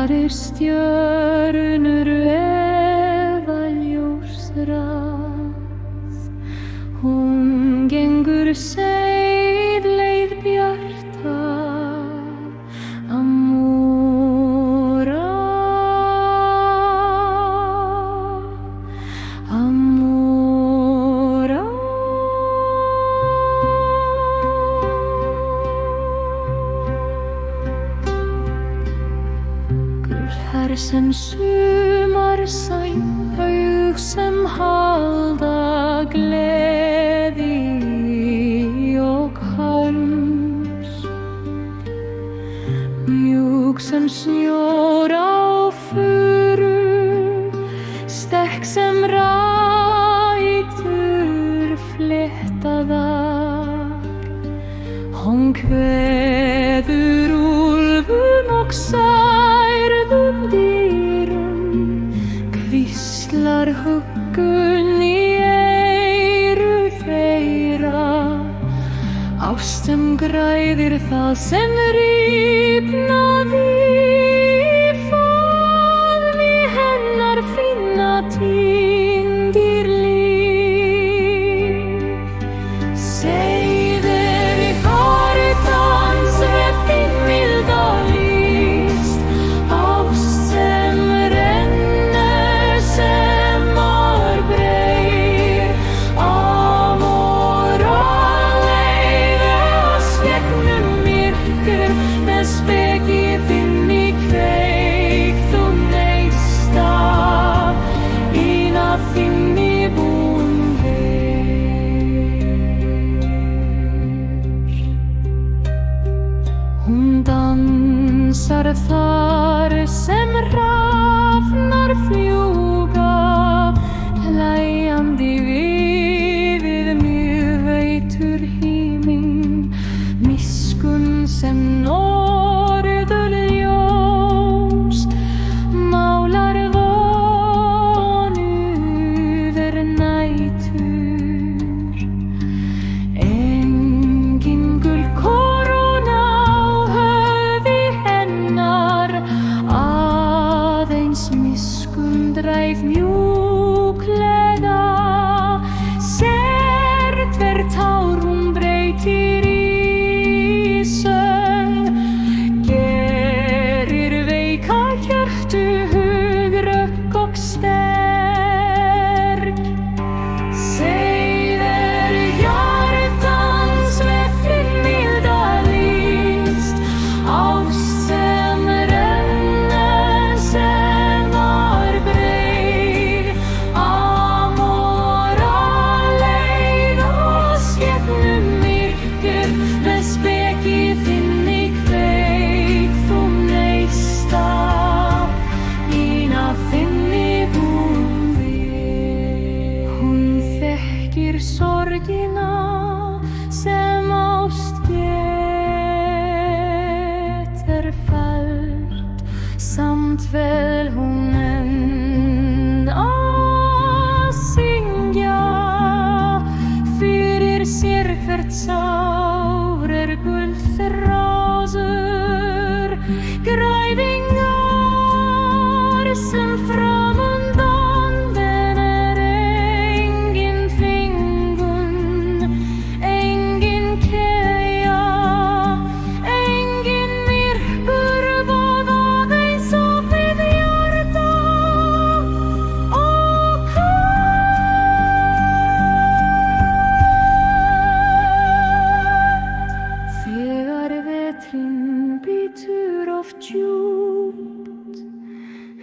Varir stjörnur eða ljósrás, hún gengur seið leið bjarta, Amora, Amora. Gruflar sem sumarsæn, aug sem halda gleði og harms, mjúk sem snjór á furu, sterk sem rætur fléttaðar. Hún kveður úlfum og særðum dýrum, hvíslar huggun í eyru þeirra. Ást sem græðir það sem rifnaði í faðmi hennar, finna týndir líf. Seiðir hjartans vefinn milda list, ást sem rennur sem breið. Amora, leiða oss gegnum myrkur, með speki þinn í kveik þú neista, ína þinn í búin Hún dansar þar sem hrafnar fljúga, hlæjandi við miðveitur himinn, miskunn sem norðurljós, málar von yfir nætur. Engin gullkorona á höfði hennar, aðeins miskundræf mjúklega, sérhver tár hún breytir í söng, gerir veika hjörtu hugrökk og sterk. Seiðir hjartans vefinn milda list, ást sem rennur sem breið. Amora, leiða oss gegnum myrkur, með speki þinn í kveik þú neista, ína þinn í búin við. Hún þekkir sorgina sem ást getur fælt, samt vel hún enn að syngja. Fyrir sér hvert sár gullþrásur, græðingar sem framundan, den engin þvingun, engin keðja, engin myrkur, voð aðeins opið hjarta og þegar vetrinn bítur oft djúpt,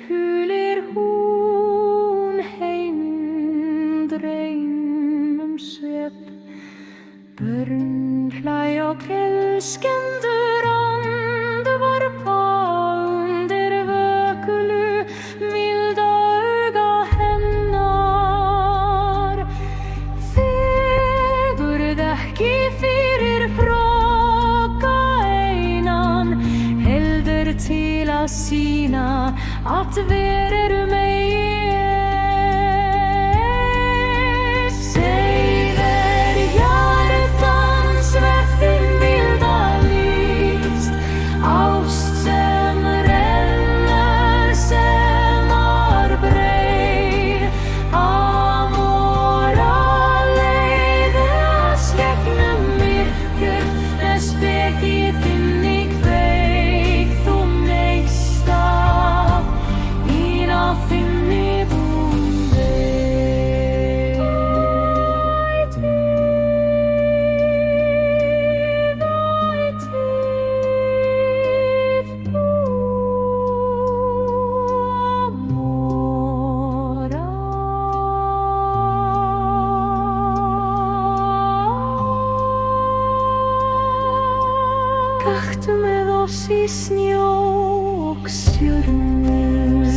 hulir hún heim dreymum svepp. Börn hlæja og elskendur andvarpa undir vökulu milda auga hennar. Fegurð ekki fyrir króka einan, heldur til að sýna að verður megi. Seiðir hjartans vefinn milda list, ást sem rennur Taktu með oss í snjó og stjörnur.